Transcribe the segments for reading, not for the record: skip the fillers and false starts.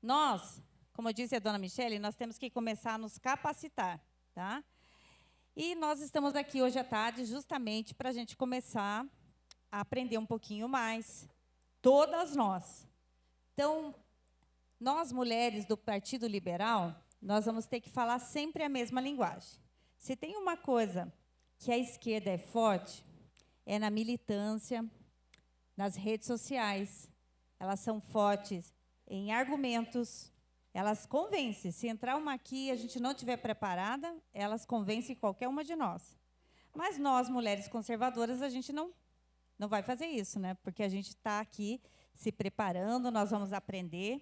Nós, como disse a dona Michele, nós temos que começar a nos capacitar, tá? E nós estamos aqui hoje à tarde justamente para a gente começar a aprender um pouquinho mais, todas nós. Então, nós mulheres do Partido Liberal, nós vamos ter que falar sempre a mesma linguagem. Se tem uma coisa que a esquerda é forte, é na militância, nas redes sociais. Elas são fortes em argumentos, elas convencem. Se entrar uma aqui e a gente não estiver preparada, elas convencem qualquer uma de nós. Mas nós, mulheres conservadoras, a gente não vai fazer isso, né? Porque a gente está aqui se preparando, nós vamos aprender.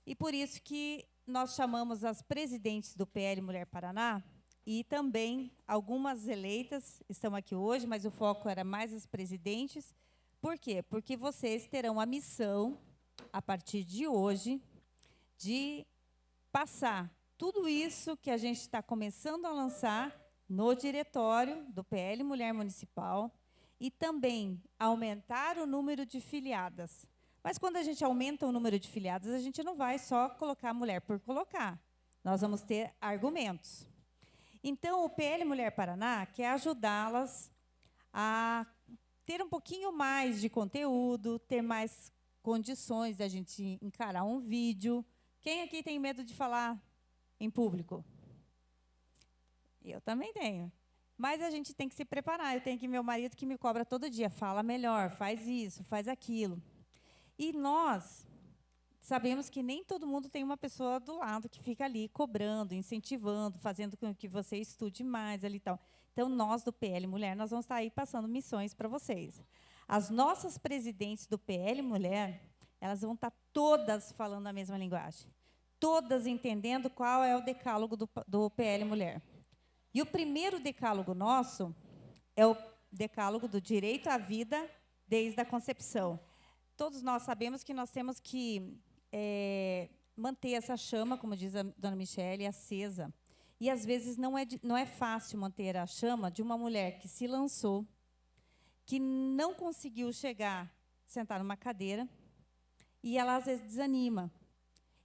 E por isso que nós chamamos as presidentes do PL Mulher Paraná, e também algumas eleitas estão aqui hoje, mas o foco era mais as presidentes. Por quê? Porque vocês terão a missão, a partir de hoje, de passar tudo isso que a gente está começando a lançar no diretório do PL Mulher Municipal e também aumentar o número de filiadas. Mas quando a gente aumenta o número de filiadas, a gente não vai só colocar a mulher por colocar. Nós vamos ter argumentos. Então, o PL Mulher Paraná quer ajudá-las a ter um pouquinho mais de conteúdo, ter mais condições de a gente encarar um vídeo. Quem aqui tem medo de falar em público? Eu também tenho. Mas a gente tem que se preparar. Eu tenho aqui meu marido que me cobra todo dia. Fala melhor, faz isso, faz aquilo. E nós sabemos que nem todo mundo tem uma pessoa do lado que fica ali cobrando, incentivando, fazendo com que você estude mais ali e tal. Então, nós do PL Mulher, nós vamos estar aí passando missões para vocês. As nossas presidentes do PL Mulher, elas vão estar todas falando a mesma linguagem, todas entendendo qual é o decálogo do PL Mulher. E o primeiro decálogo nosso é o decálogo do direito à vida desde a concepção. Todos nós sabemos que nós temos que manter essa chama, como diz a dona Michele, acesa. E, às vezes, não é fácil manter a chama de uma mulher que se lançou, que não conseguiu sentar numa cadeira, e ela, às vezes, desanima.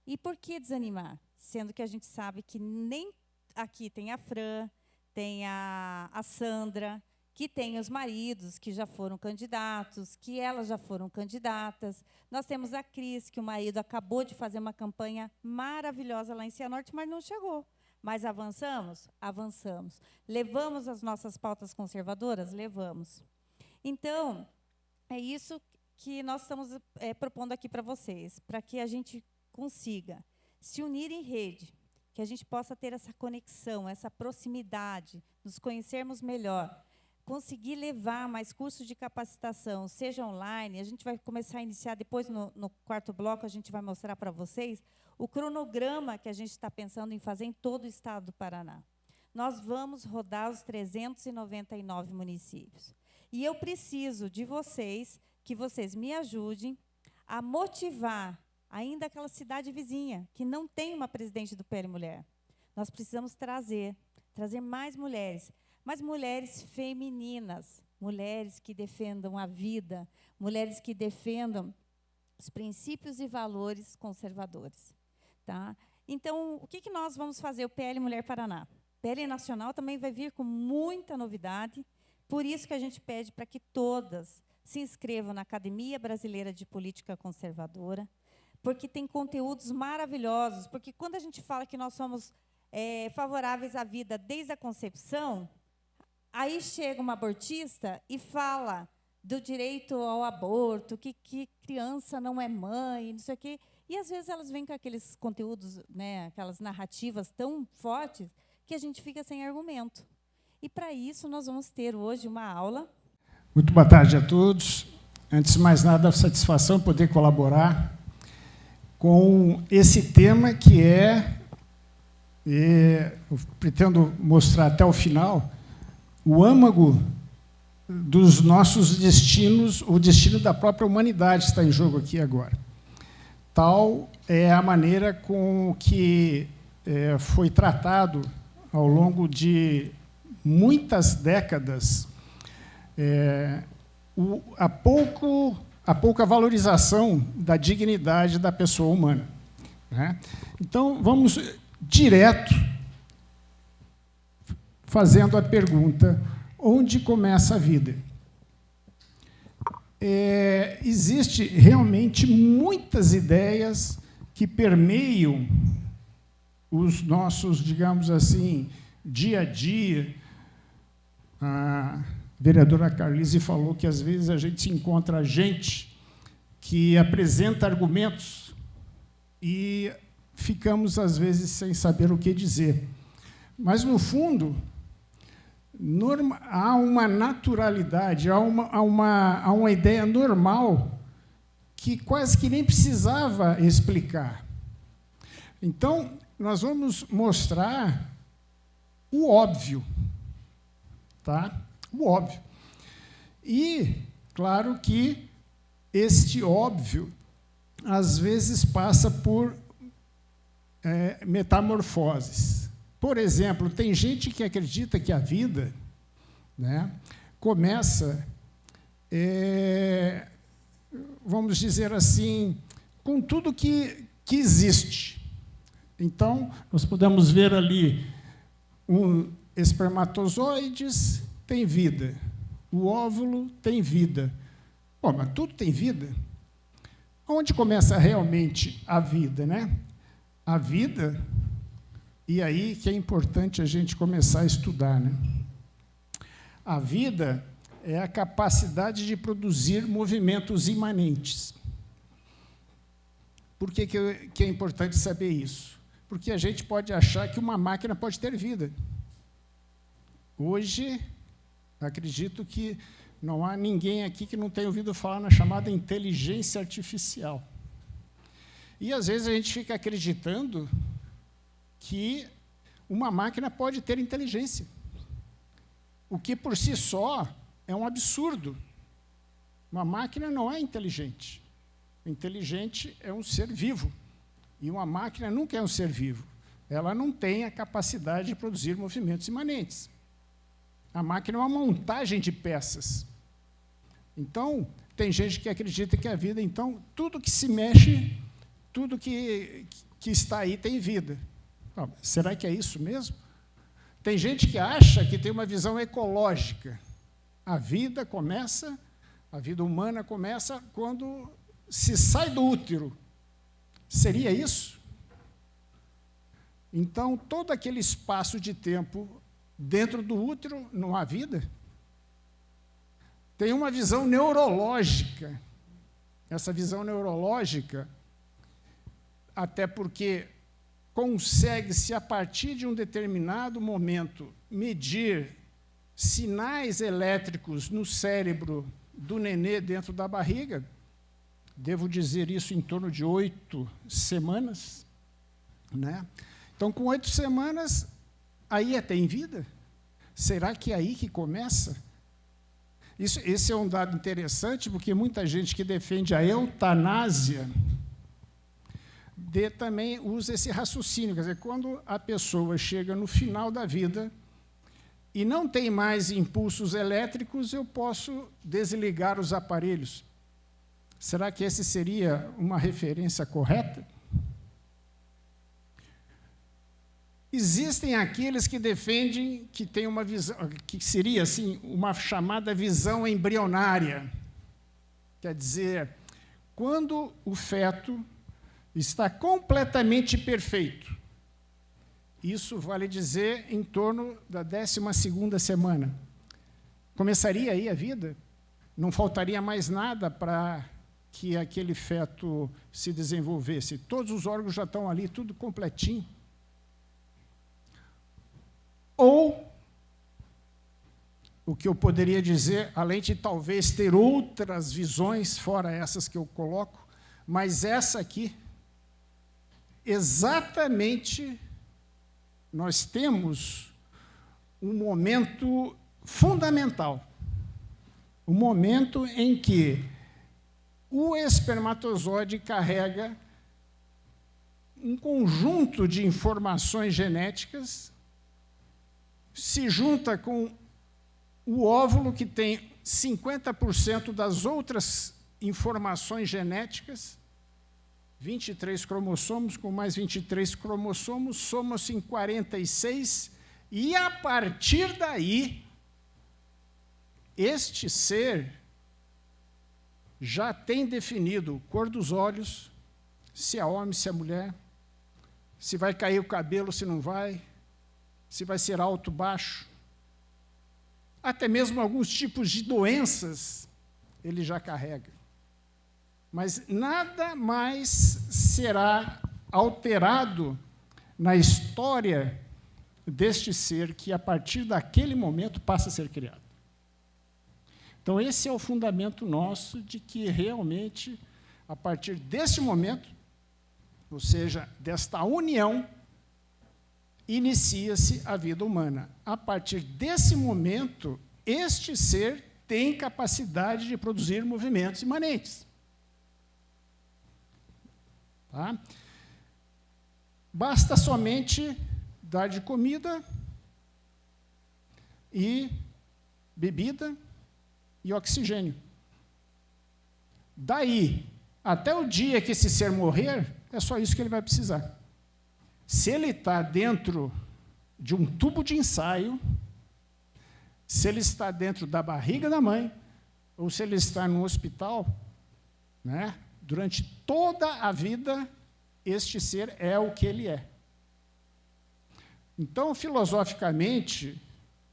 E por que desanimar? Sendo que a gente sabe que nem aqui tem a Fran, tem a Sandra, que tem os maridos que já foram candidatos, que elas já foram candidatas. Nós temos a Cris, que o marido acabou de fazer uma campanha maravilhosa lá em Cianorte, mas não chegou. Mas avançamos? Avançamos. Levamos as nossas pautas conservadoras? Levamos. Então, é isso que nós estamos propondo aqui para vocês, para que a gente consiga se unir em rede, que a gente possa ter essa conexão, essa proximidade, nos conhecermos melhor, conseguir levar mais cursos de capacitação, seja online. A gente vai começar a iniciar, depois no quarto bloco, a gente vai mostrar para vocês o cronograma que a gente está pensando em fazer em todo o estado do Paraná. Nós vamos rodar os 399 municípios. E eu preciso de vocês, que vocês me ajudem a motivar ainda aquela cidade vizinha, que não tem uma presidente do PL Mulher. Nós precisamos trazer mais mulheres, mas mulheres femininas, mulheres que defendam a vida, mulheres que defendam os princípios e valores conservadores. Tá? Então, o que nós vamos fazer, o PL Mulher Paraná? O PL Nacional também vai vir com muita novidade, por isso que a gente pede para que todas se inscrevam na Academia Brasileira de Política Conservadora, porque tem conteúdos maravilhosos, porque quando a gente fala que nós somos favoráveis à vida desde a concepção, aí chega uma abortista e fala do direito ao aborto, que criança não é mãe, não sei o quê. E, às vezes, elas vêm com aqueles conteúdos, né, aquelas narrativas tão fortes, que a gente fica sem argumento. E, para isso, nós vamos ter hoje uma aula. Muito boa tarde a todos. Antes de mais nada, a satisfação poder colaborar com esse tema que eu pretendo mostrar até o final, o âmago dos nossos destinos, o destino da própria humanidade está em jogo aqui agora. Tal é a maneira com que foi tratado ao longo de muitas décadas a pouca valorização da dignidade da pessoa humana. né? Então, vamos direto fazendo a pergunta: onde começa a vida? Existe realmente muitas ideias que permeiam os nossos, digamos assim, dia a dia. A vereadora Carlise falou que, às vezes, a gente encontra gente que apresenta argumentos e ficamos, às vezes, sem saber o que dizer. Mas, no fundo, há uma naturalidade, há uma ideia normal que quase que nem precisava explicar. Então, nós vamos mostrar o óbvio, tá? O óbvio. E, claro que este óbvio, às vezes, passa por metamorfoses. Por exemplo, tem gente que acredita que a vida, né, começa, vamos dizer assim, com tudo que existe. Então, nós podemos ver ali espermatozoides tem vida, o óvulo tem vida. Bom, mas tudo tem vida. Onde começa realmente a vida, né? A vida, e aí que é importante a gente começar a estudar, né? A vida é a capacidade de produzir movimentos imanentes. Por que é importante saber isso? Porque a gente pode achar que uma máquina pode ter vida. Hoje, acredito que não há ninguém aqui que não tenha ouvido falar na chamada inteligência artificial. E, às vezes, a gente fica acreditando que uma máquina pode ter inteligência, o que, por si só, é um absurdo. Uma máquina não é inteligente. O inteligente é um ser vivo. E uma máquina nunca é um ser vivo. Ela não tem a capacidade de produzir movimentos imanentes. A máquina é uma montagem de peças. Então, tem gente que acredita que a vida, então, tudo que se mexe, tudo que está aí tem vida. Será que é isso mesmo? Tem gente que acha que tem uma visão ecológica. A vida humana começa quando se sai do útero. Seria isso? Então, todo aquele espaço de tempo dentro do útero não há vida? Tem uma visão neurológica. Essa visão neurológica, até porque consegue-se, a partir de um determinado momento, medir sinais elétricos no cérebro do nenê dentro da barriga. Devo dizer isso em torno de 8 semanas. Né? Então, com 8 semanas, aí tem vida? Será que é aí que começa? Esse é um dado interessante, porque muita gente que defende a eutanásia também usa esse raciocínio. Quer dizer, quando a pessoa chega no final da vida e não tem mais impulsos elétricos, eu posso desligar os aparelhos. Será que esse seria uma referência correta? Existem aqueles que defendem que tem uma visão, que seria assim, uma chamada visão embrionária. Quer dizer, quando o feto está completamente perfeito, isso vale dizer em torno da 12ª semana, começaria aí a vida? Não faltaria mais nada para que aquele feto se desenvolvesse. Todos os órgãos já estão ali, tudo completinho. Ou, o que eu poderia dizer, além de talvez ter outras visões, fora essas que eu coloco, mas essa aqui, exatamente, nós temos um momento fundamental, um momento em que o espermatozoide carrega um conjunto de informações genéticas, se junta com o óvulo, que tem 50% das outras informações genéticas, 23 cromossomos, com mais 23 cromossomos, somam-se em 46, e a partir daí, este ser já tem definido cor dos olhos, se é homem, se é mulher, se vai cair o cabelo, se não vai, se vai ser alto, baixo, até mesmo alguns tipos de doenças ele já carrega. Mas nada mais será alterado na história deste ser que, a partir daquele momento, passa a ser criado. Então, esse é o fundamento nosso de que, realmente, a partir desse momento, ou seja, desta união, inicia-se a vida humana. A partir desse momento, este ser tem capacidade de produzir movimentos imanentes. Tá? Basta somente dar de comida e bebida e oxigênio. Daí, até o dia que esse ser morrer, é só isso que ele vai precisar. Se ele está dentro de um tubo de ensaio, se ele está dentro da barriga da mãe, ou se ele está no hospital, né, durante toda a vida, este ser é o que ele é. Então, filosoficamente,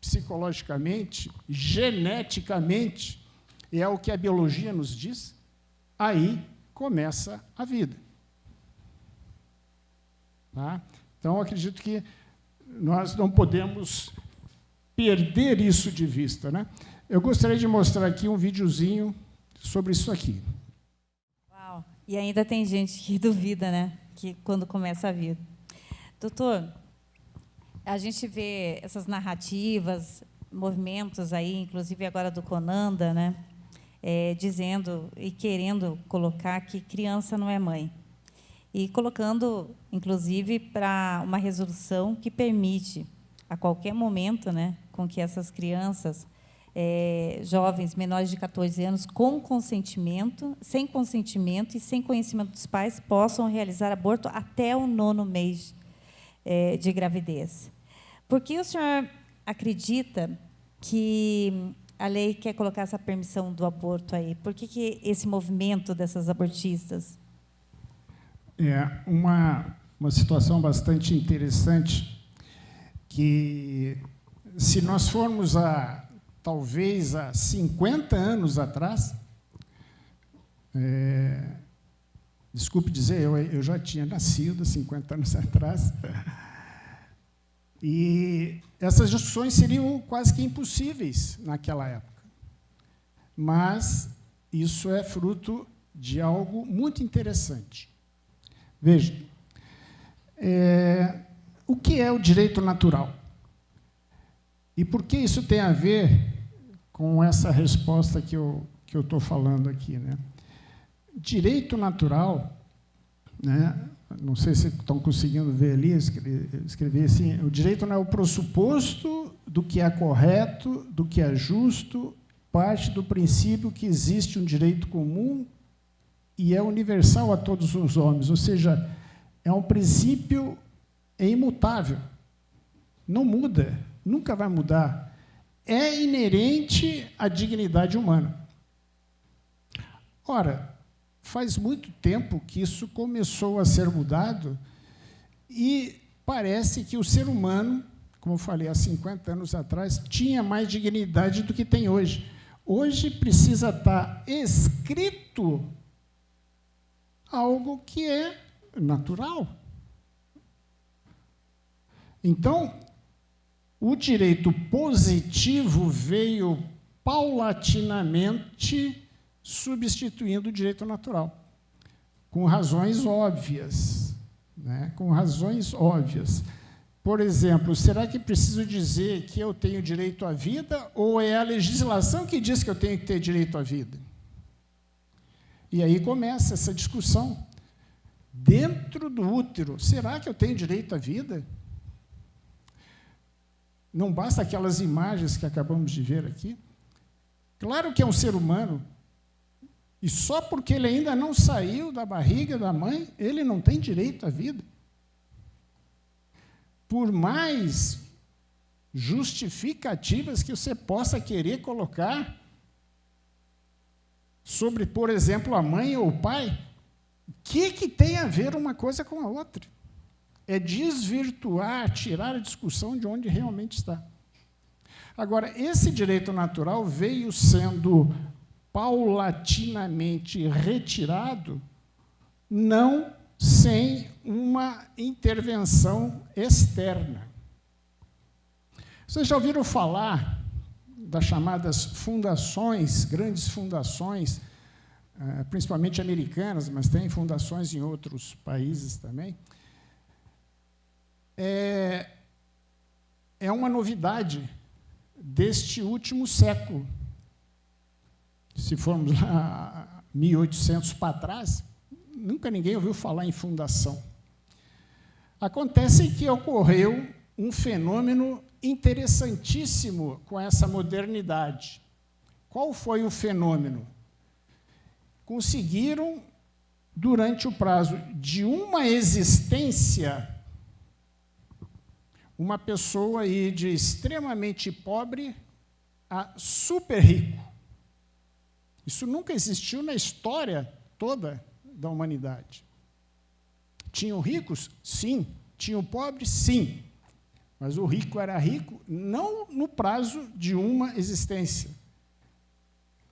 psicologicamente, geneticamente, é o que a biologia nos diz, aí começa a vida. Tá? Então, acredito que nós não podemos perder isso de vista, né? Eu gostaria de mostrar aqui um videozinho sobre isso aqui. Uau! E ainda tem gente que duvida, né? Que quando começa a vida. Doutor, a gente vê essas narrativas, movimentos aí, inclusive agora do Conanda, né? Dizendo e querendo colocar que criança não é mãe. E colocando, inclusive, para uma resolução que permite, a qualquer momento, né, com que essas crianças, jovens menores de 14 anos, com consentimento, sem consentimento e sem conhecimento dos pais, possam realizar aborto até o 9º mês de gravidez. Por que o senhor acredita que a lei quer colocar essa permissão do aborto aí? Por que esse movimento dessas abortistas? É uma situação bastante interessante, que, se nós formos talvez há 50 anos atrás, desculpe dizer, eu já tinha nascido 50 anos atrás, e essas discussões seriam quase que impossíveis naquela época. Mas isso é fruto de algo muito interessante. Veja, o que é o direito natural? E por que isso tem a ver com essa resposta que eu estou falando aqui, né? Direito natural, né? Não sei se estão conseguindo ver ali, escrevi assim: o direito não é o pressuposto do que é correto, do que é justo, parte do princípio que existe um direito comum e é universal a todos os homens, ou seja, é um princípio imutável, não muda, nunca vai mudar, é inerente à dignidade humana. Ora, faz muito tempo que isso começou a ser mudado e parece que o ser humano, como eu falei há 50 anos atrás, tinha mais dignidade do que tem hoje. Hoje precisa estar escrito algo que é natural. Então, o direito positivo veio paulatinamente substituindo o direito natural, com razões óbvias, né? Com razões óbvias. Por exemplo, será que preciso dizer que eu tenho direito à vida, ou é a legislação que diz que eu tenho que ter direito à vida? E aí começa essa discussão. Dentro do útero, será que eu tenho direito à vida? Não basta aquelas imagens que acabamos de ver aqui. Claro que é um ser humano, E só porque ele ainda não saiu da barriga da mãe, ele não tem direito à vida. Por mais justificativas que você possa querer colocar sobre, por exemplo, a mãe ou o pai, o que tem a ver uma coisa com a outra? É desvirtuar, tirar a discussão de onde realmente está. Agora, esse direito natural veio sendo paulatinamente retirado, não sem uma intervenção externa. Vocês já ouviram falar das chamadas fundações, grandes fundações, principalmente americanas, mas tem fundações em outros países também? É uma novidade deste último século. Se formos lá 1800 para trás, nunca ninguém ouviu falar em fundação. Acontece que ocorreu um fenômeno interessantíssimo com essa modernidade. Qual foi o fenômeno? Conseguiram, durante o prazo de uma existência, uma pessoa aí de extremamente pobre a super rico. Isso nunca existiu na história toda da humanidade. Tinham ricos? Sim. Tinham pobres? Sim. Mas o rico era rico não no prazo de uma existência.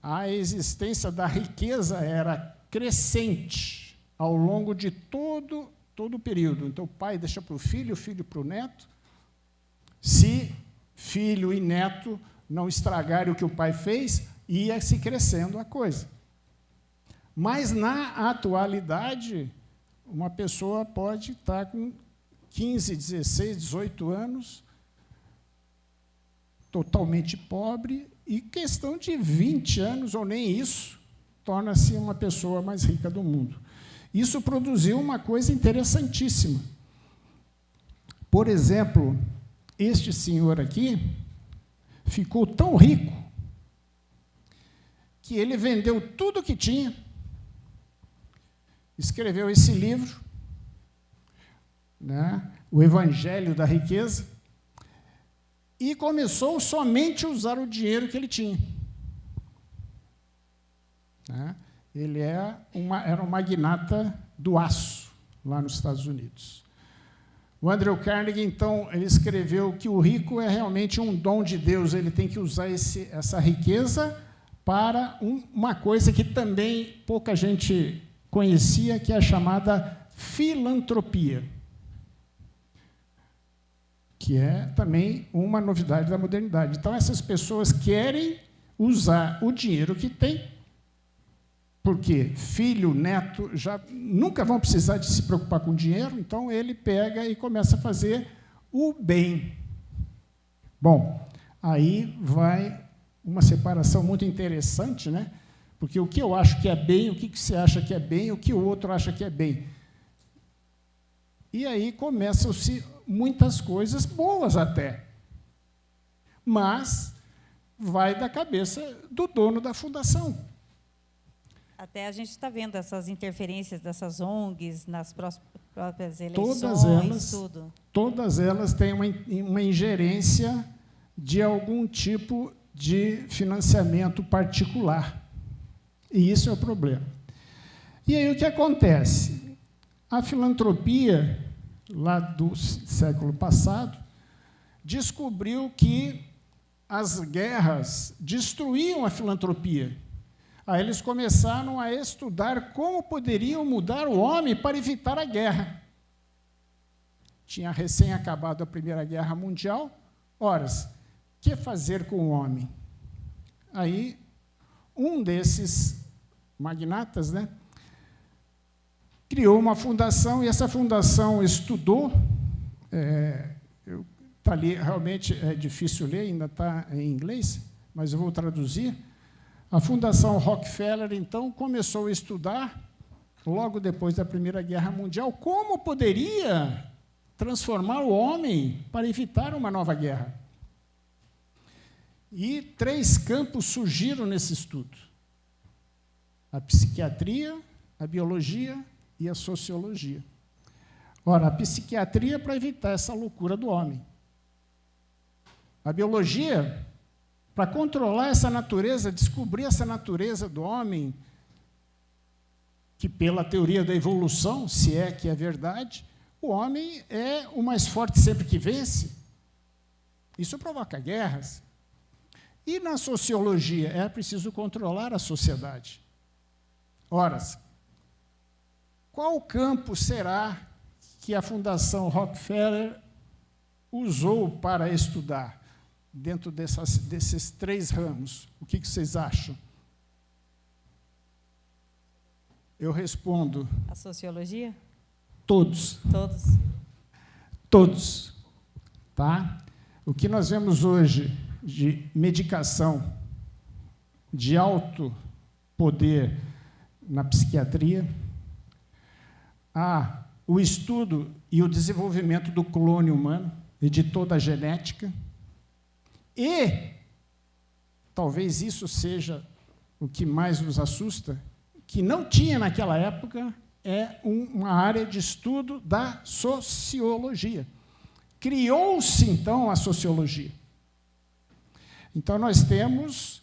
A existência da riqueza era crescente ao longo de todo o período. Então, o pai deixa para o filho para o neto. Se filho e neto não estragarem o que o pai fez, ia se crescendo a coisa. Mas, na atualidade, uma pessoa pode estar com 15, 16, 18 anos, totalmente pobre, e questão de 20 anos, ou nem isso, torna-se uma pessoa mais rica do mundo. Isso produziu uma coisa interessantíssima. Por exemplo, este senhor aqui ficou tão rico que ele vendeu tudo o que tinha, escreveu esse livro, né, O Evangelho da Riqueza, e começou somente a usar o dinheiro que ele tinha. Né? Ele era um magnata do aço, lá nos Estados Unidos. O Andrew Carnegie, então, ele escreveu que o rico é realmente um dom de Deus, ele tem que usar essa riqueza para uma coisa que também pouca gente conhecia, que é a chamada filantropia, que é também uma novidade da modernidade. Então, essas pessoas querem usar o dinheiro que têm, porque filho, neto, já nunca vão precisar de se preocupar com dinheiro, então ele pega e começa a fazer o bem. Bom, aí vai uma separação muito interessante, né? Porque o que eu acho que é bem, o que você acha que é bem, o que o outro acha que é bem. E aí começam-se muitas coisas boas até. Mas vai da cabeça do dono da fundação. Até a gente está vendo essas interferências dessas ONGs nas próprias eleições, todas elas têm uma ingerência de algum tipo de financiamento particular. E isso é o problema. E aí o que acontece? A filantropia, lá do século passado, descobriu que as guerras destruíam a filantropia. Aí eles começaram a estudar como poderiam mudar o homem para evitar a guerra. Tinha recém acabado a Primeira Guerra Mundial. Ora, o que fazer com o homem? Aí, um desses magnatas, né, criou uma fundação, e essa fundação estudou, tá ali, realmente é difícil ler, ainda está em inglês, mas eu vou traduzir. A Fundação Rockefeller, então, começou a estudar, logo depois da Primeira Guerra Mundial, como poderia transformar o homem para evitar uma nova guerra. E 3 campos surgiram nesse estudo. a psiquiatria, a biologia e a sociologia. Ora, a psiquiatria é para evitar essa loucura do homem. A biologia, para controlar essa natureza, descobrir essa natureza do homem, que pela teoria da evolução, se é que é verdade, o homem é o mais forte sempre que vence. Isso provoca guerras. E na sociologia, é preciso controlar a sociedade. Ora, qual campo será que a Fundação Rockefeller usou para estudar dentro desses 3 ramos? O que vocês acham? Eu respondo. A sociologia? Todos. Todos. Todos. Tá? O que nós vemos hoje de medicação, de alto poder na psiquiatria, o estudo e o desenvolvimento do clone humano e de toda a genética, e talvez isso seja o que mais nos assusta, que não tinha naquela época, é uma área de estudo da sociologia. Criou-se, então, a sociologia. Então, nós temos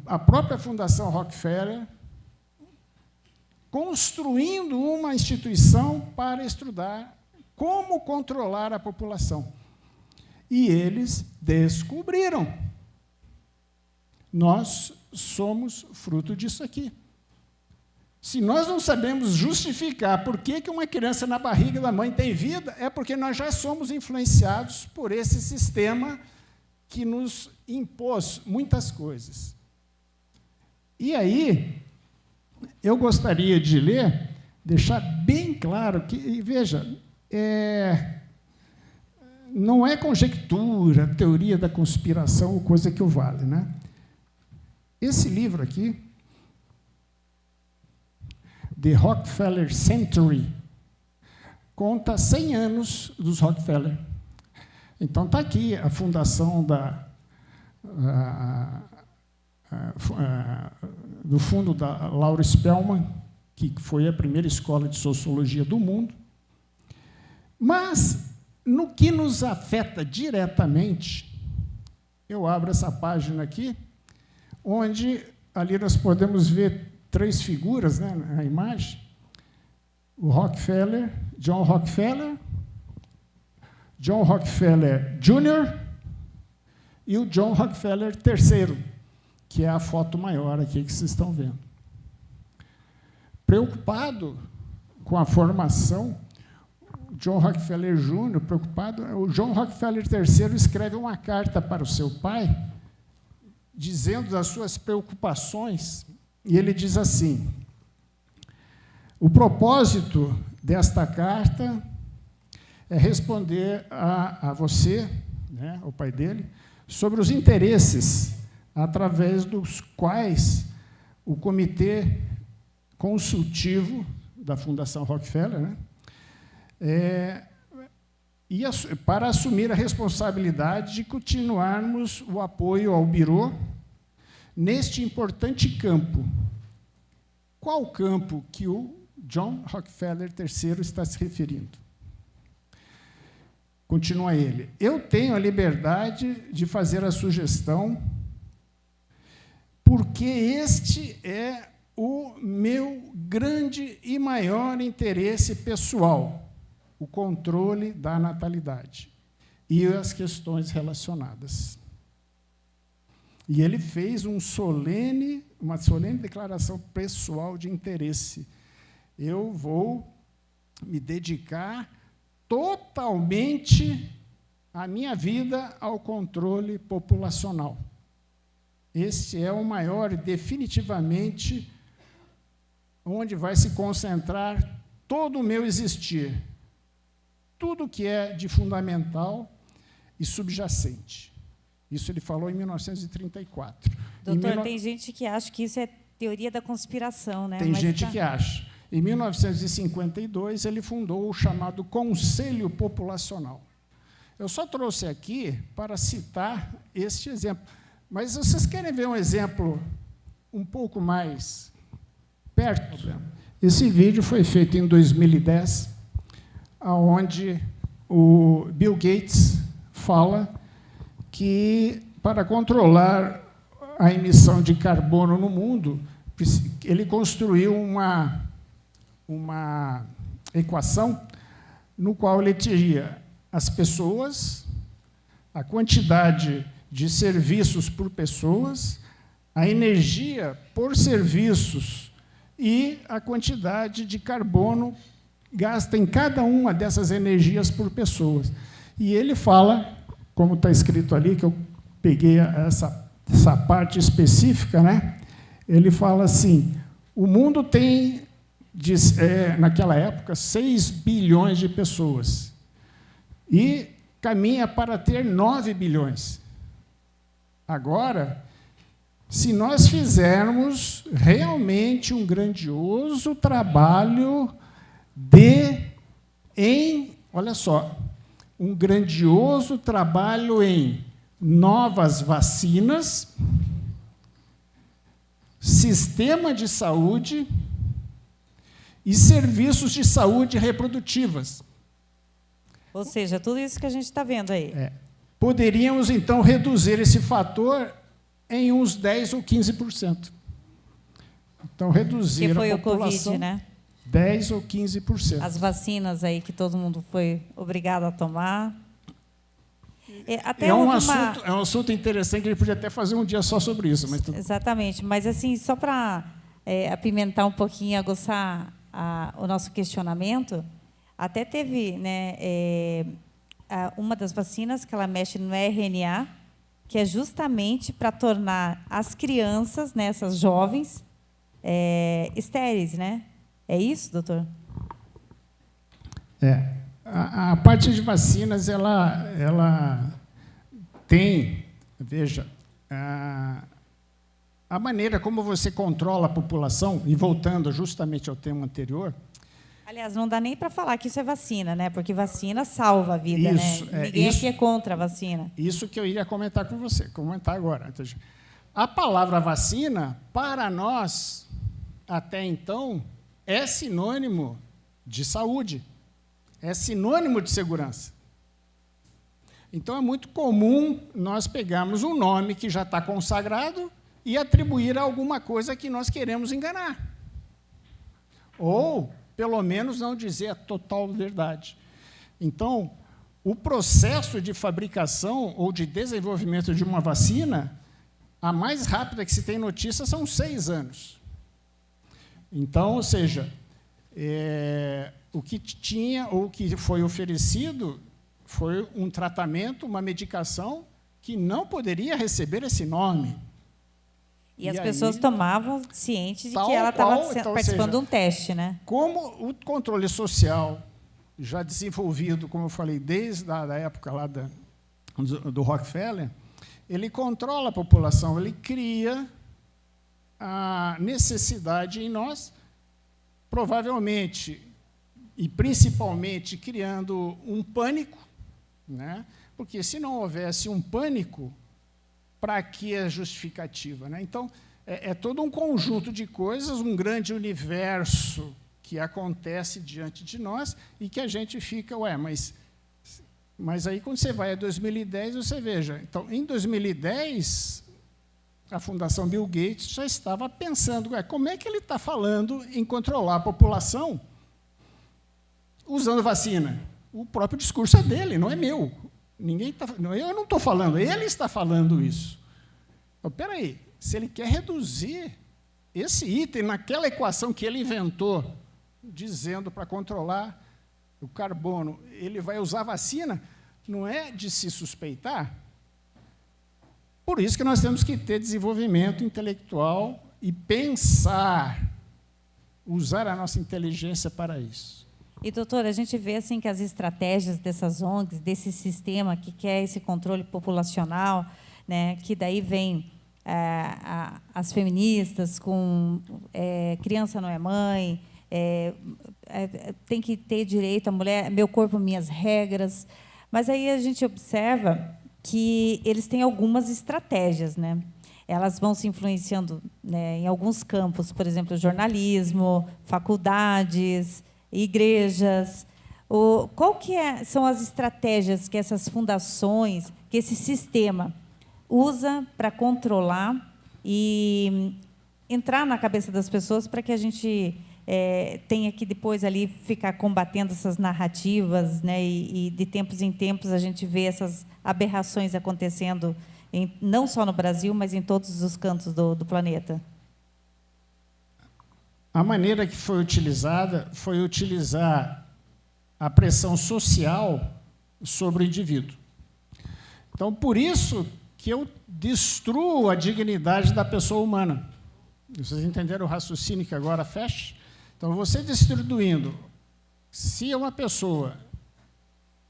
a própria Fundação Rockefeller construindo uma instituição para estudar como controlar a população. E eles descobriram. Nós somos fruto disso aqui. Se nós não sabemos justificar por que uma criança na barriga da mãe tem vida, é porque nós já somos influenciados por esse sistema que nos impôs muitas coisas. E aí, eu gostaria de ler, deixar bem claro que, veja, não é conjectura, teoria da conspiração, ou coisa que o vale, né? Esse livro aqui, The Rockefeller Century, conta 100 anos dos Rockefeller. Então, está aqui a fundação do fundo da Laura Spelman, que foi a primeira escola de sociologia do mundo. Mas, no que nos afeta diretamente, eu abro essa página aqui, onde ali nós podemos ver 3 figuras, né, na imagem. O Rockefeller, John Rockefeller Jr. e o John Rockefeller III, que é a foto maior aqui que vocês estão vendo. Preocupado com a formação, o John Rockefeller Jr., o John Rockefeller III escreve uma carta para o seu pai, dizendo das suas preocupações, e ele diz assim: o propósito desta carta é responder a você, né, o pai dele, sobre os interesses através dos quais o comitê consultivo da Fundação Rockefeller, né, para assumir a responsabilidade de continuarmos o apoio ao Birô neste importante campo. Qual campo que o John Rockefeller III está se referindo? Continua ele: eu tenho a liberdade de fazer a sugestão porque este é o meu grande e maior interesse pessoal, o controle da natalidade e as questões relacionadas. E ele fez uma solene declaração pessoal de interesse. Eu vou me dedicar totalmente a minha vida ao controle populacional. Esse é o maior, definitivamente, onde vai se concentrar todo o meu existir. Tudo que é de fundamental e subjacente. Isso ele falou em 1934. Doutor, tem gente que acha que isso é teoria da conspiração, né? Tem gente que acha. Em 1952, ele fundou o chamado Conselho Populacional. Eu só trouxe aqui para citar este exemplo. Mas vocês querem ver um exemplo um pouco mais perto, esse vídeo foi feito em 2010, onde o Bill Gates fala que, para controlar a emissão de carbono no mundo, ele construiu uma equação no qual ele teria as pessoas, a quantidade de serviços por pessoas, a energia por serviços e a quantidade de carbono gasta em cada uma dessas energias por pessoas. E ele fala, como está escrito ali, que eu peguei essa parte específica, né? Ele fala assim, o mundo tem, naquela época, 6 bilhões de pessoas e caminha para ter 9 bilhões. Agora, se nós fizermos realmente um grandioso trabalho olha só, um grandioso trabalho em novas vacinas, sistema de saúde e serviços de saúde reprodutivas. Ou seja, tudo isso que a gente está vendo aí. Poderíamos, então, reduzir esse fator em uns 10% ou 15%. Então, reduzir que foi a população... o Covid, né? 10% ou 15%. As vacinas aí que todo mundo foi obrigado a tomar. É um assunto interessante, que a gente podia até fazer um dia só sobre isso. Mas Exatamente, mas assim, só para apimentar um pouquinho, aguçar o nosso questionamento, até teve, né, uma das vacinas que ela mexe no RNA, que é justamente para tornar as crianças, né, essas jovens, estéreis, né? É isso, doutor? A parte de vacinas, ela tem, veja, a maneira como você controla a população, e voltando justamente ao tema anterior... Aliás, não dá nem para falar que isso é vacina, né? Porque vacina salva a vida, né? Ninguém aqui é contra a vacina. Isso que eu iria comentar com você, comentar agora. A palavra vacina, para nós, até então, é sinônimo de saúde, é sinônimo de segurança. Então, é muito comum nós pegarmos um nome que já está consagrado e atribuir a alguma coisa que nós queremos enganar. Ou, pelo menos, não dizer a total verdade. Então, o processo de fabricação ou de desenvolvimento de uma vacina, a mais rápida que se tem notícia são 6 anos. Então, ou seja, o que tinha ou o que foi oferecido foi um tratamento, uma medicação que não poderia receber esse nome. E as pessoas tomavam cientes de que ela estava participando de um teste, né? Como o controle social, já desenvolvido, como eu falei, desde a época lá do Rockefeller, ele controla a população, ele cria a necessidade em nós, provavelmente e principalmente criando um pânico, né? Porque se não houvesse um pânico, para que a justificativa, né? Então, é todo um conjunto de coisas, um grande universo que acontece diante de nós e que a gente fica, mas aí quando você vai a 2010, você veja, então, em 2010, a Fundação Bill Gates já estava pensando, como é que ele está falando em controlar a população usando vacina? O próprio discurso é dele, não é meu. Eu não estou falando, ele está falando isso. Então, espera aí, se ele quer reduzir esse item naquela equação que ele inventou, dizendo para controlar o carbono, ele vai usar vacina, não é de se suspeitar? Por isso que nós temos que ter desenvolvimento intelectual e pensar, usar a nossa inteligência para isso. E, doutora, a gente vê assim, que as estratégias dessas ONGs, desse sistema que quer esse controle populacional, né, que daí vem as feministas com criança não é mãe, tem que ter direito a mulher, meu corpo, minhas regras. Mas aí a gente observa que eles têm algumas estratégias, né? elas vão se influenciando, né, em alguns campos, por exemplo, jornalismo, faculdades, igrejas. Qual que são as estratégias que essas fundações, que esse sistema usa para controlar e entrar na cabeça das pessoas para que a gente tenha que depois ali ficar combatendo essas narrativas, né, e de tempos em tempos a gente vê essas aberrações acontecendo, não só no Brasil, mas em todos os cantos do planeta? A maneira que foi utilizada foi utilizar a pressão social sobre o indivíduo. Então, por isso que eu destruo a dignidade da pessoa humana. Vocês entenderam o raciocínio que agora fecha? Então, você destruindo, se uma pessoa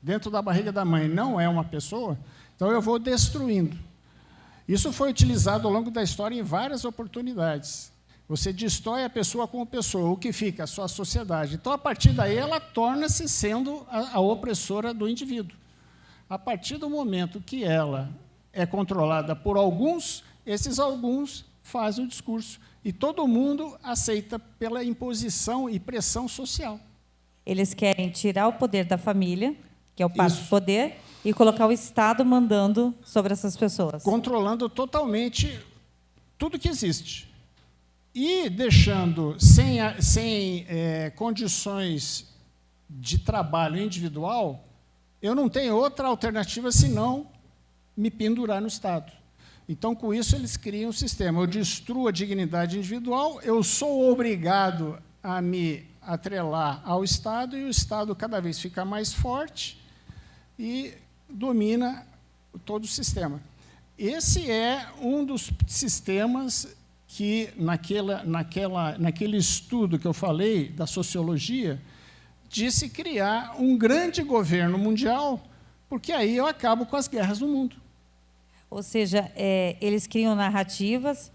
dentro da barriga da mãe não é uma pessoa, então eu vou destruindo. Isso foi utilizado ao longo da história em várias oportunidades. Você destrói a pessoa como pessoa, o que fica? A sua sociedade. Então, a partir daí, ela torna-se sendo a opressora do indivíduo. A partir do momento que ela é controlada por alguns, esses alguns fazem o discurso. E todo mundo aceita pela imposição e pressão social. Eles querem tirar o poder da família, que é o passo do poder, e colocar o Estado mandando sobre essas pessoas. Controlando totalmente tudo que existe. E deixando sem condições de trabalho individual, eu não tenho outra alternativa senão me pendurar no Estado. Então, com isso, eles criam um sistema. Eu destruo a dignidade individual, eu sou obrigado a me atrelar ao Estado, e o Estado cada vez fica mais forte e domina todo o sistema. Esse é um dos sistemas que, naquele estudo que eu falei, da sociologia, disse criar um grande governo mundial, porque aí eu acabo com as guerras no mundo. Ou seja, eles criam narrativas,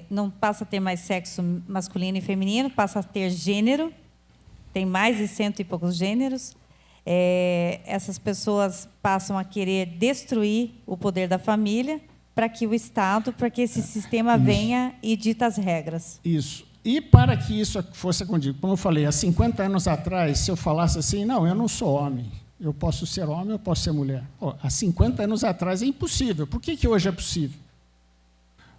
não passa a ter mais sexo masculino e feminino, passa a ter gênero, tem mais de 100 e poucos gêneros. Essas pessoas passam a querer destruir o poder da família para que o Estado, para que esse sistema venha e dita as regras. Isso. E para que isso fosse acontecido, como eu falei, há 50 anos atrás, se eu falasse assim, não, eu não sou homem, eu posso ser homem, eu posso ser mulher. Há 50 anos atrás é impossível. Por que hoje é possível?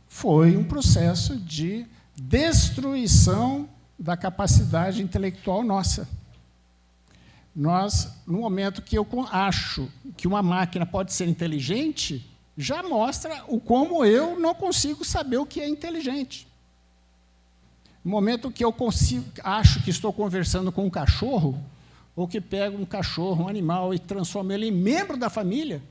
Foi um processo de destruição da capacidade intelectual nossa. Nós, no momento que eu acho que uma máquina pode ser inteligente, já mostra como eu não consigo saber o que é inteligente. No momento que eu acho que estou conversando com um cachorro, ou que pego um cachorro, um animal, e transformo ele em membro da família,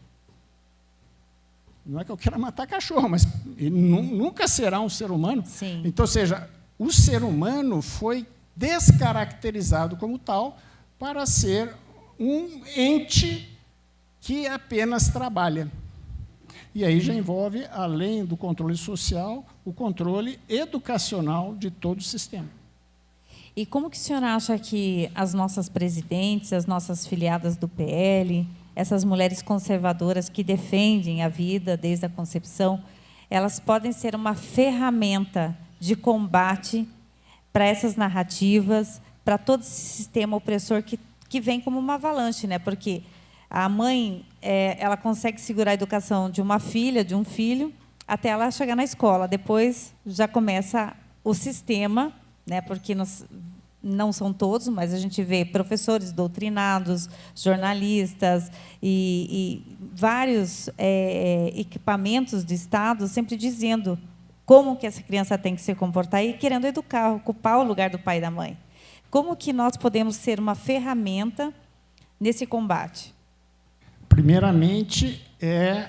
não é que eu queira matar cachorro, mas ele nunca será um ser humano. Sim. Então, ou seja, o ser humano foi descaracterizado como tal para ser um ente que apenas trabalha. E aí já envolve, além do controle social, o controle educacional de todo o sistema. E como que o senhor acha que as nossas presidentes, as nossas filiadas do PL, essas mulheres conservadoras que defendem a vida desde a concepção, elas podem ser uma ferramenta de combate para essas narrativas, para todo esse sistema opressor que vem como uma avalanche, né? Porque a mãe, ela consegue segurar a educação de uma filha, de um filho, até ela chegar na escola. Depois já começa o sistema, né? Porque não são todos, mas a gente vê professores doutrinados, jornalistas e vários equipamentos do Estado sempre dizendo como que essa criança tem que se comportar e querendo educar, ocupar o lugar do pai e da mãe. Como que nós podemos ser uma ferramenta nesse combate? Primeiramente, é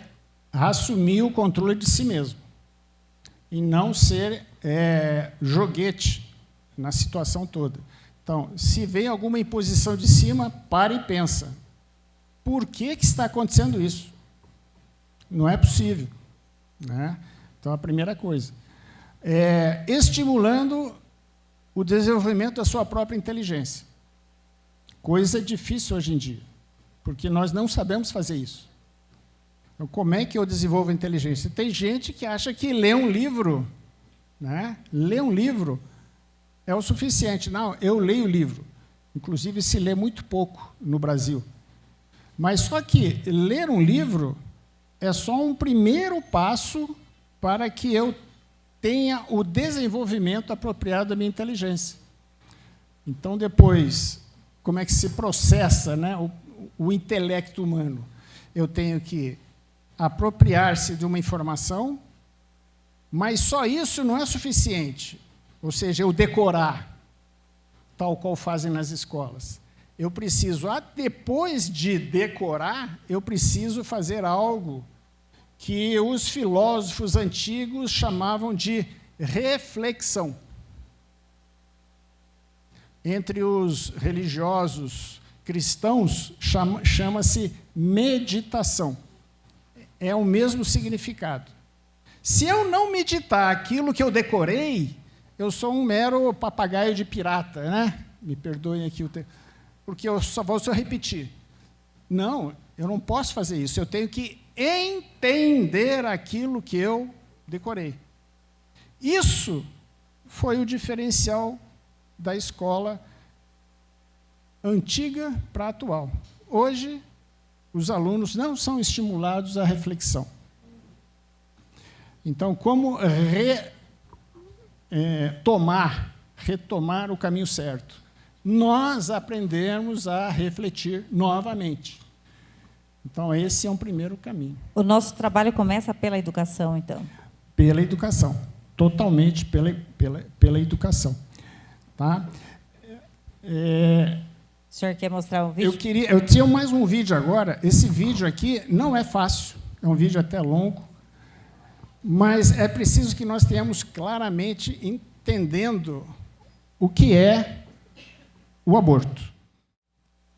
assumir o controle de si mesmo e não ser joguete na situação toda. Então, se vem alguma imposição de cima, para e pensa. Por que está acontecendo isso? Não é possível, né? Então, a primeira coisa. Estimulando o desenvolvimento da sua própria inteligência. Coisa difícil hoje em dia, porque nós não sabemos fazer isso. Então, como é que eu desenvolvo a inteligência? Tem gente que acha que ler um livro, né? Ler um livro é o suficiente. Não, eu leio livro. Inclusive, se lê muito pouco no Brasil. Mas só que ler um livro é só um primeiro passo para que eu tenha o desenvolvimento apropriado da minha inteligência. Então, depois, como é que se processa, né, o intelecto humano? Eu tenho que apropriar-se de uma informação, mas só isso não é suficiente. Ou seja, eu decorar, tal qual fazem nas escolas. Eu preciso, depois de decorar, eu preciso fazer algo que os filósofos antigos chamavam de reflexão. Entre os religiosos cristãos, chama-se meditação. É o mesmo significado. Se eu não meditar aquilo que eu decorei, eu sou um mero papagaio de pirata, né? Me perdoem aqui o termo. Porque eu só vou repetir. Não, eu não posso fazer isso. Eu tenho que entender aquilo que eu decorei. Isso foi o diferencial da escola antiga para a atual. Hoje, os alunos não são estimulados à reflexão. Então, como retomar o caminho certo? Nós aprendemos a refletir novamente. Então, esse é um primeiro caminho. O nosso trabalho começa pela educação, então? Pela educação. Totalmente pela educação. Tá? O senhor quer mostrar um vídeo? Eu tinha mais um vídeo agora. Esse vídeo aqui não é fácil. É um vídeo até longo. Mas é preciso que nós tenhamos claramente entendendo o que é o aborto.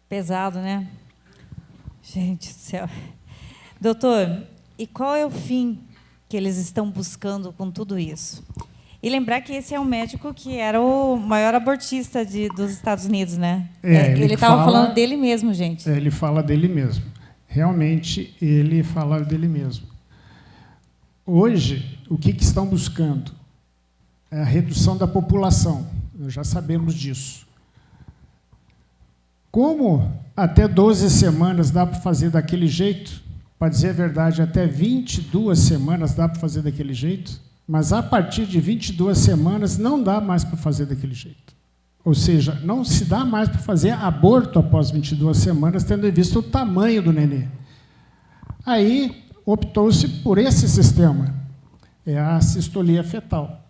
Pesado, né? Gente do céu. Doutor, e qual é o fim que eles estão buscando com tudo isso? E lembrar que esse é um médico que era o maior abortista dos Estados Unidos, né? Ele estava falando dele mesmo, gente. Ele fala dele mesmo. Realmente, ele fala dele mesmo. Hoje, o que estão buscando? É a redução da população. Nós já sabemos disso. Como até 12 semanas dá para fazer daquele jeito, para dizer a verdade, até 22 semanas dá para fazer daquele jeito, mas a partir de 22 semanas não dá mais para fazer daquele jeito. Ou seja, não se dá mais para fazer aborto após 22 semanas, tendo em vista o tamanho do nenê. Aí optou-se por esse sistema, é a sistolia fetal.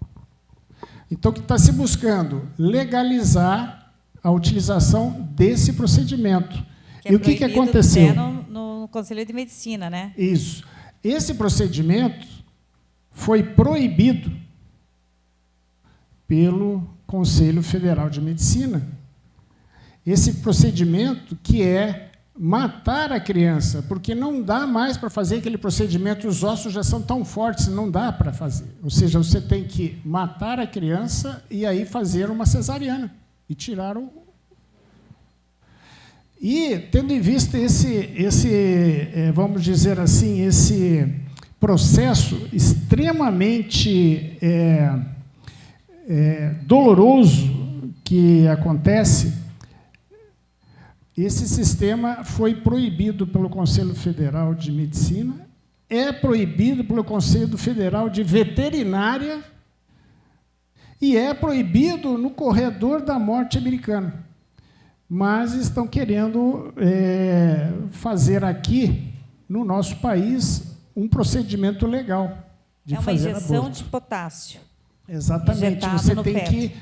Então, o que está se buscando? Legalizar a utilização desse procedimento. E o que aconteceu? No Conselho de Medicina, né? Isso. Esse procedimento foi proibido pelo Conselho Federal de Medicina. Esse procedimento que é matar a criança, porque não dá mais para fazer aquele procedimento, os ossos já são tão fortes, não dá para fazer. Ou seja, você tem que matar a criança e aí fazer uma cesariana e tirar o... E, tendo em vista vamos dizer assim, esse processo extremamente doloroso que acontece, esse sistema foi proibido pelo Conselho Federal de Medicina, é proibido pelo Conselho Federal de Veterinária e é proibido no corredor da morte americano. Mas estão querendo fazer aqui, no nosso país, um procedimento legal de fazer aborto. É uma injeção de potássio. Exatamente. Você tem que...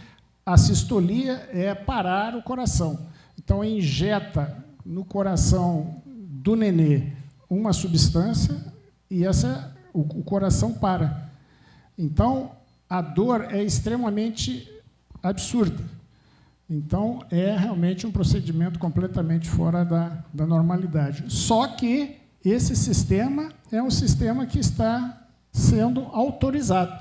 A sistolia é parar o coração. Então, injeta no coração do nenê uma substância e o coração para. Então, a dor é extremamente absurda. Então, é realmente um procedimento completamente fora da normalidade. Só que esse sistema é um sistema que está sendo autorizado.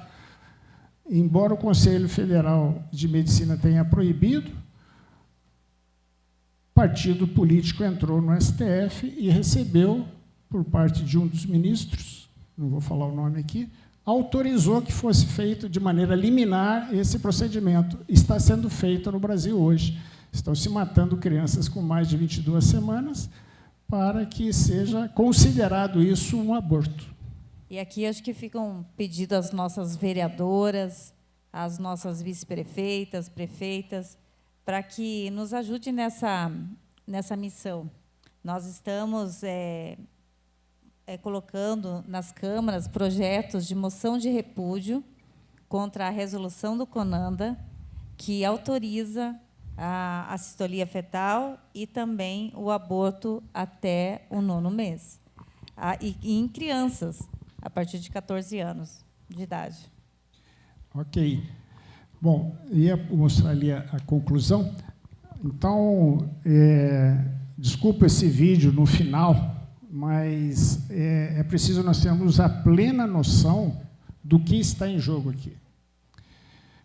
Embora o Conselho Federal de Medicina tenha proibido, o partido político entrou no STF e recebeu por parte de um dos ministros, não vou falar o nome aqui, autorizou que fosse feito de maneira liminar esse procedimento. Está sendo feito no Brasil hoje. Estão se matando crianças com mais de 22 semanas para que seja considerado isso um aborto. E aqui acho que fica um pedido às nossas vereadoras, às nossas vice-prefeitas, prefeitas, para que nos ajude nessa missão. Nós estamos colocando nas câmaras projetos de moção de repúdio contra a resolução do CONANDA, que autoriza a assistolia fetal e também o aborto até o 9º mês. E em crianças, a partir de 14 anos de idade. Ok. Bom, ia mostrar ali a conclusão. Então, desculpa esse vídeo no final, mas é preciso nós termos a plena noção do que está em jogo aqui.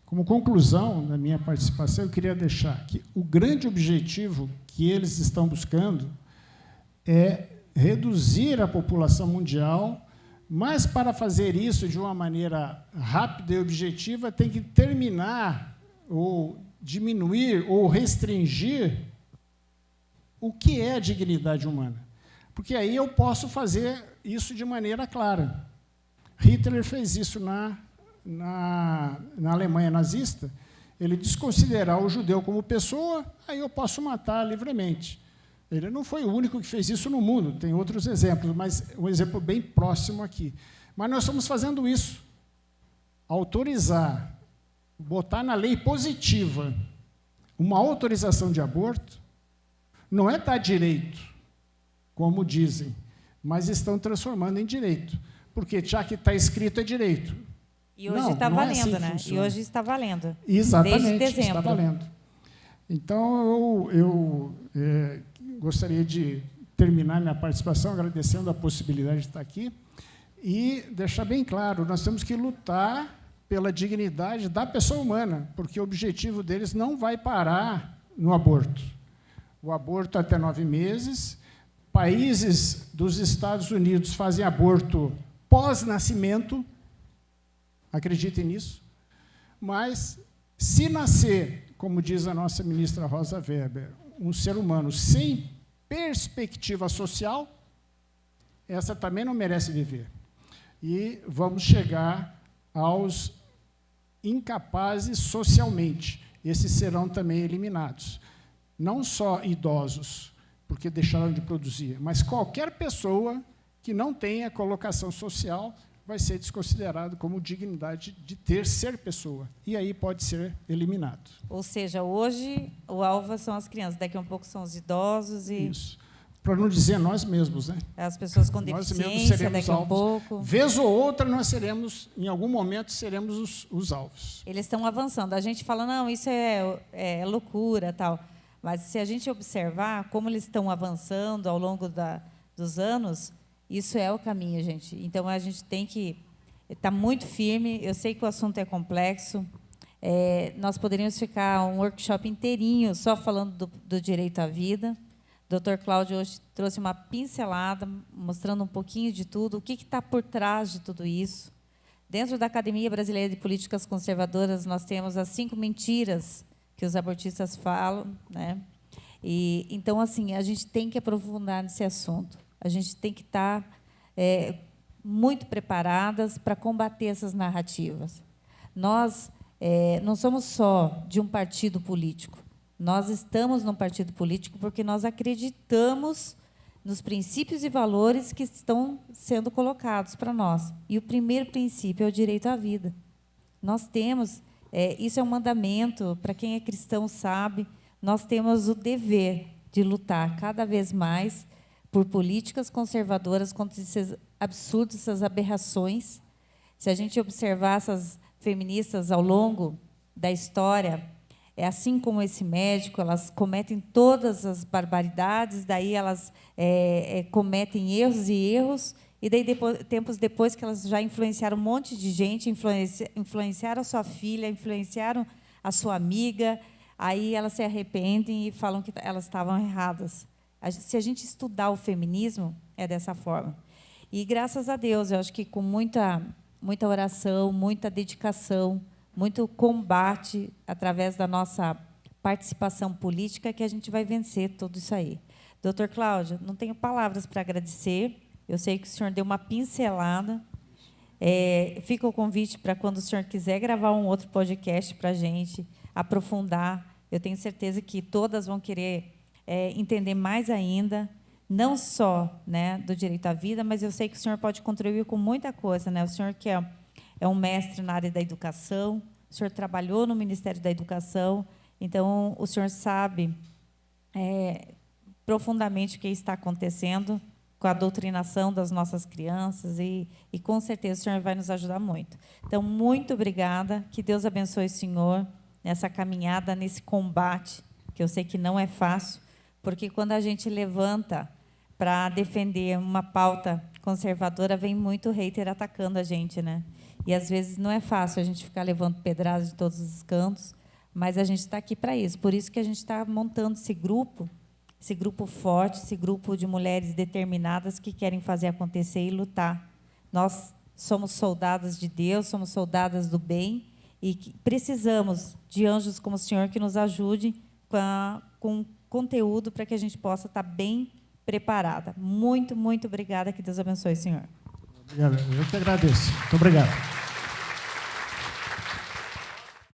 Como conclusão da minha participação, eu queria deixar que o grande objetivo que eles estão buscando é reduzir a população mundial, mas, para fazer isso de uma maneira rápida e objetiva, tem que terminar, ou diminuir, ou restringir o que é a dignidade humana. Porque aí eu posso fazer isso de maneira clara. Hitler fez isso na Alemanha nazista. Ele desconsiderar o judeu como pessoa, aí eu posso matar livremente. Ele não foi o único que fez isso no mundo, tem outros exemplos, mas um exemplo bem próximo aqui. Mas nós estamos fazendo isso. Autorizar, botar na lei positiva uma autorização de aborto, não é dar direito, como dizem, mas estão transformando em direito. Porque já que está escrito é direito. E hoje está valendo, né? E hoje está valendo. Exatamente, desde dezembro. Está valendo. Então, eu gostaria de terminar minha participação agradecendo a possibilidade de estar aqui e deixar bem claro, nós temos que lutar pela dignidade da pessoa humana, porque o objetivo deles não vai parar no aborto. O aborto até 9 meses, países dos Estados Unidos fazem aborto pós-nascimento, acreditem nisso, mas se nascer, como diz a nossa ministra Rosa Weber, um ser humano sem perspectiva social, essa também não merece viver. E vamos chegar aos incapazes socialmente. Esses serão também eliminados. Não só idosos, porque deixaram de produzir, mas qualquer pessoa que não tenha colocação social vai ser desconsiderado como dignidade de ser pessoa. E aí pode ser eliminado. Ou seja, hoje o alvo são as crianças, daqui a um pouco são os idosos e... Isso. Para não dizer nós mesmos, né? As pessoas com deficiência, daqui a um pouco. Vez ou outra, nós seremos, em algum momento, seremos os alvos. Eles estão avançando. A gente fala, não, isso é loucura, tal. Mas, se a gente observar como eles estão avançando ao longo dos anos, isso é o caminho, gente. Então, a gente tem que estar muito firme. Eu sei que o assunto é complexo. Nós poderíamos ficar um workshop inteirinho só falando do direito à vida. O Dr. Cláudio hoje trouxe uma pincelada, mostrando um pouquinho de tudo, o que está por trás de tudo isso. Dentro da Academia Brasileira de Políticas Conservadoras, nós temos as 5 mentiras que os abortistas falam, né? E, então, assim, a gente tem que aprofundar nesse assunto. A gente tem que estar muito preparadas para combater essas narrativas. Nós não somos só de um partido político. Nós estamos num partido político porque nós acreditamos nos princípios e valores que estão sendo colocados para nós. E o primeiro princípio é o direito à vida. Nós temos, isso é um mandamento, para quem é cristão sabe, nós temos o dever de lutar cada vez mais por políticas conservadoras contra esses absurdos, essas aberrações. Se a gente observar essas feministas ao longo da história, assim como esse médico, elas cometem todas as barbaridades, daí elas cometem erros e erros, e daí tempos depois que elas já influenciaram um monte de gente, influenciaram a sua filha, influenciaram a sua amiga, aí elas se arrependem e falam que elas estavam erradas. Se a gente estudar o feminismo, é dessa forma. E graças a Deus, eu acho que com muita oração, muita dedicação, muito combate através da nossa participação política que a gente vai vencer tudo isso aí. Doutor Cláudio, não tenho palavras para agradecer. Eu sei que o senhor deu uma pincelada. Fica o convite para quando o senhor quiser gravar um outro podcast para a gente aprofundar. Eu tenho certeza que todas vão querer entender mais ainda, não só, né, do direito à vida, mas eu sei que o senhor pode contribuir com muita coisa, né? O senhor que é um mestre na área da educação, o senhor trabalhou no Ministério da Educação, então o senhor sabe profundamente o que está acontecendo com a doutrinação das nossas crianças e com certeza o senhor vai nos ajudar muito. Então, muito obrigada, que Deus abençoe o senhor nessa caminhada, nesse combate, que eu sei que não é fácil, porque quando a gente levanta para defender uma pauta conservadora, vem muito hater atacando a gente, né? E, às vezes, não é fácil a gente ficar levando pedradas de todos os cantos, mas a gente está aqui para isso. Por isso que a gente está montando esse grupo forte, esse grupo de mulheres determinadas que querem fazer acontecer e lutar. Nós somos soldadas de Deus, somos soldadas do bem e que precisamos de anjos como o senhor que nos ajude com conteúdo para que a gente possa estar bem preparada. Muito, muito obrigada. Que Deus abençoe, senhor. Obrigado. Eu que agradeço. Muito obrigado.